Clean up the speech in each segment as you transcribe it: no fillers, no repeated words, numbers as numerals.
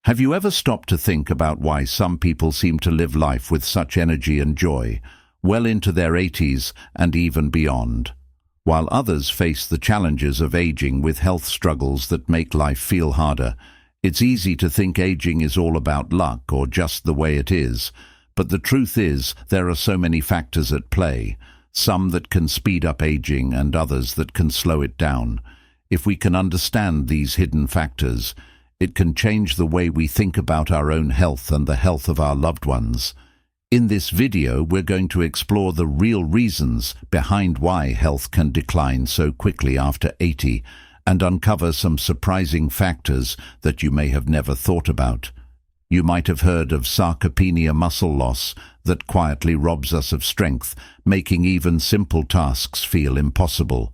Have you ever stopped to think about why some people seem to live life with such energy and joy, well into their 80s and even beyond, while others face the challenges of aging with health struggles that make life feel harder? It's easy to think aging is all about luck or just the way it is, but the truth is there are so many factors at play, some that can speed up aging and others that can slow it down. If we can understand these hidden factors, it can change the way we think about our own health and the health of our loved ones. In this video, we're going to explore the real reasons behind why health can decline so quickly after 80 and uncover some surprising factors that you may have never thought about. You might have heard of sarcopenia, muscle loss that quietly robs us of strength, making even simple tasks feel impossible.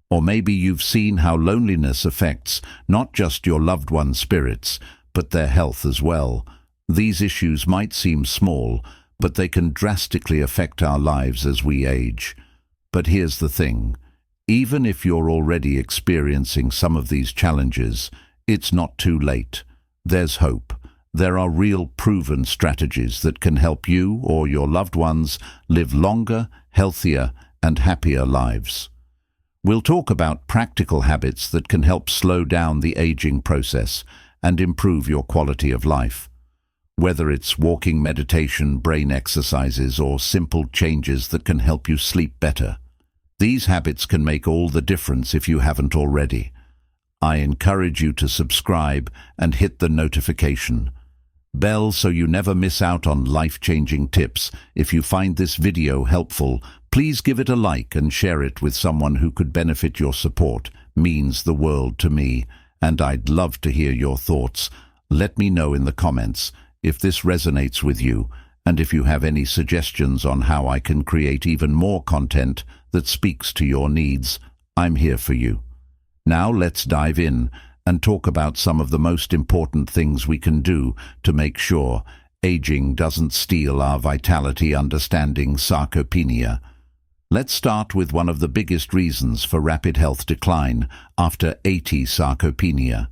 Or maybe you've seen how loneliness affects not just your loved one's spirits, but their health as well. These issues might seem small, but they can drastically affect our lives as we age. But here's the thing. Even if you're already experiencing some of these challenges, it's not too late. There's hope. There are real proven strategies that can help you or your loved ones live longer, healthier, and happier lives. We'll talk about practical habits that can help slow down the aging process and improve your quality of life. Whether it's walking, meditation, brain exercises, or simple changes that can help you sleep better, these habits can make all the difference if you haven't already. I encourage you to subscribe and hit the notification bell so you never miss out on life-changing tips. If you find this video helpful, please give it a like and share it with someone who could benefit. Your support means the world to me, and I'd love to hear your thoughts. Let me know in the comments if this resonates with you, and if you have any suggestions on how I can create even more content that speaks to your needs. I'm here for you. Now let's dive in and talk about some of the most important things we can do to make sure aging doesn't steal our vitality. Understanding sarcopenia. Let's start with one of the biggest reasons for rapid health decline after 80. Sarcopenia.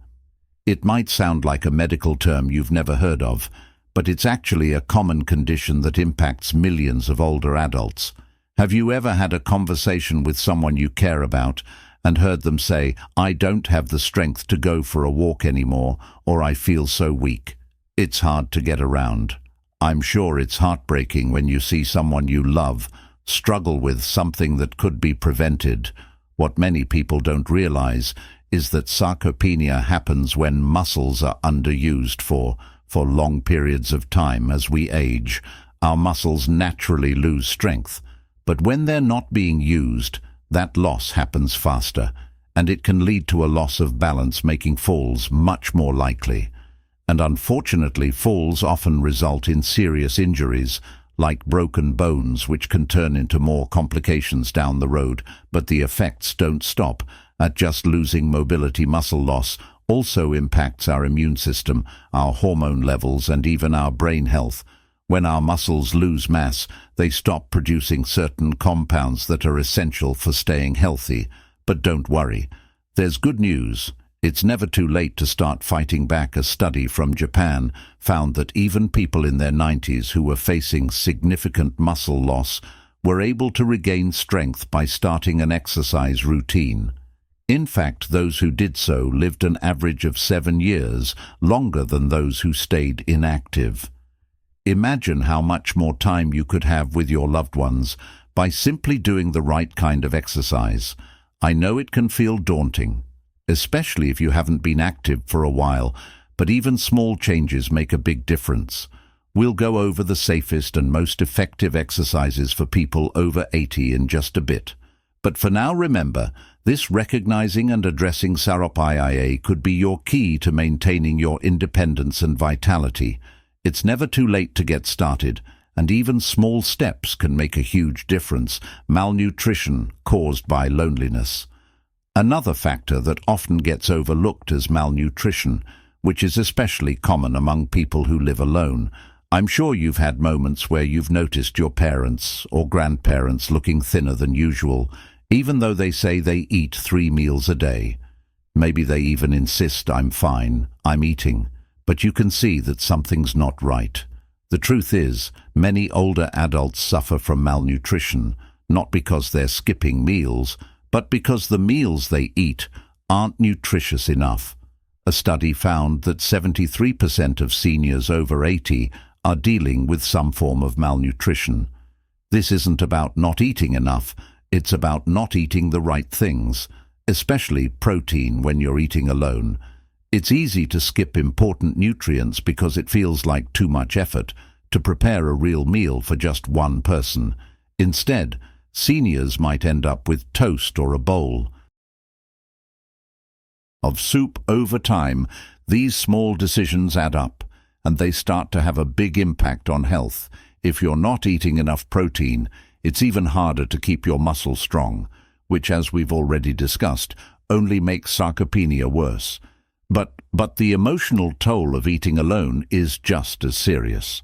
It might sound like a medical term you've never heard of, but it's actually a common condition that impacts millions of older adults. Have you ever had a conversation with someone you care about and heard them say, "I don't have the strength to go for a walk anymore," or "I feel so weak"? It's hard to get around. I'm sure it's heartbreaking when you see someone you love struggle with something that could be prevented. What many people don't realize is that sarcopenia happens when muscles are underused for long periods of time. As we age, our muscles naturally lose strength, but when they're not being used, that loss happens faster, and it can lead to a loss of balance, making falls much more likely. And unfortunately, falls often result in serious injuries, like broken bones, which can turn into more complications down the road. But the effects don't stop at just losing mobility. Muscle loss also impacts our immune system, our hormone levels, and even our brain health. When our muscles lose mass, they stop producing certain compounds that are essential for staying healthy. But don't worry, there's good news. It's never too late to start fighting back. A study from Japan found that even people in their 90s who were facing significant muscle loss were able to regain strength by starting an exercise routine. In fact, those who did so lived an average of 7 years longer than those who stayed inactive. Imagine how much more time you could have with your loved ones by simply doing the right kind of exercise. I know it can feel daunting, especially if you haven't been active for a while, but even small changes make a big difference. We'll go over the safest and most effective exercises for people over 80 in just a bit. But for now, remember, this recognizing and addressing sarcopenia could be your key to maintaining your independence and vitality. It's never too late to get started, and even small steps can make a huge difference. Malnutrition caused by loneliness. Another factor that often gets overlooked is malnutrition, which is especially common among people who live alone. I'm sure you've had moments where you've noticed your parents or grandparents looking thinner than usual, even though they say they eat 3 meals a day. Maybe they even insist, "I'm fine, I'm eating." but you can see that something's not right. The truth is, many older adults suffer from malnutrition, not because they're skipping meals, but because the meals they eat aren't nutritious enough. A study found that 73% of seniors over 80 are dealing with some form of malnutrition. This isn't about not eating enough, it's about not eating the right things, especially protein when you're eating alone. It's easy to skip important nutrients because it feels like too much effort to prepare a real meal for just one person. Instead, seniors might end up with toast or a bowl of soup. Over time, these small decisions add up, and they start to have a big impact on health. If you're not eating enough protein, it's even harder to keep your muscles strong, which, as we've already discussed, only makes sarcopenia worse. But the emotional toll of eating alone is just as serious.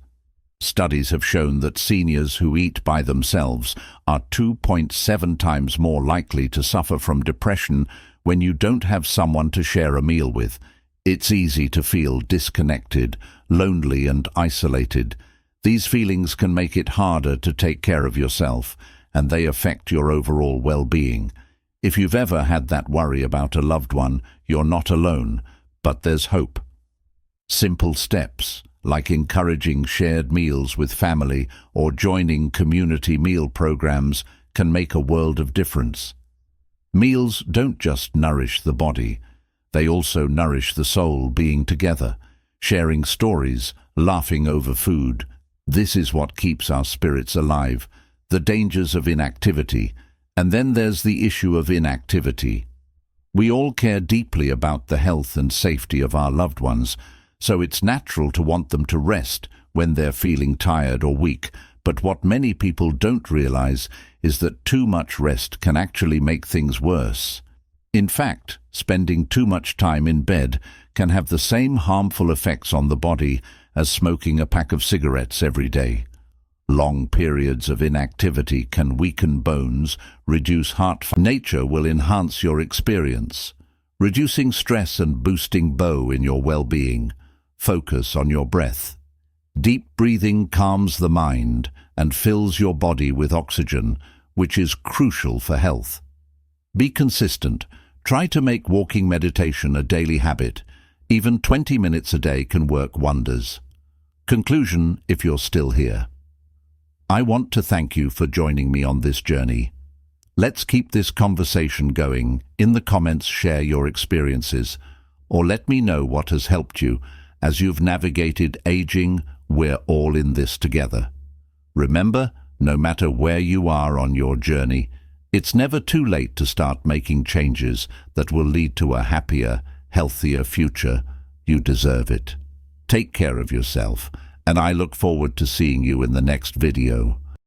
Studies have shown that seniors who eat by themselves are 2.7 times more likely to suffer from depression when you don't have someone to share a meal with. It's easy to feel disconnected, lonely and isolated. These feelings can make it harder to take care of yourself, and they affect your overall well-being. If you've ever had that worry about a loved one, you're not alone, but there's hope. Simple steps, like encouraging shared meals with family or joining community meal programs, can make a world of difference. Meals don't just nourish the body, they also nourish the soul. Being together, sharing stories, laughing over food. This is what keeps our spirits alive. The dangers of inactivity. And then there's the issue of inactivity. We all care deeply about the health and safety of our loved ones, so it's natural to want them to rest when they're feeling tired or weak. But what many people don't realize is that too much rest can actually make things worse. In fact, spending too much time in bed can have the same harmful effects on the body as smoking a pack of cigarettes every day. Long periods of inactivity can weaken bones, reduce heart. Nature will enhance your experience, reducing stress and boosting in your well-being. Focus on your breath. Deep breathing calms the mind and fills your body with oxygen, which is crucial for health. Be consistent. Try to make walking meditation a daily habit. Even 20 minutes a day can work wonders. Conclusion, if you're still here. I want to thank you for joining me on this journey. Let's keep this conversation going. In the comments, share your experiences, or let me know what has helped you as you've navigated aging. We're all in this together. Remember, no matter where you are on your journey, it's never too late to start making changes that will lead to a happier, healthier future. You deserve it. Take care of yourself, and I look forward to seeing you in the next video.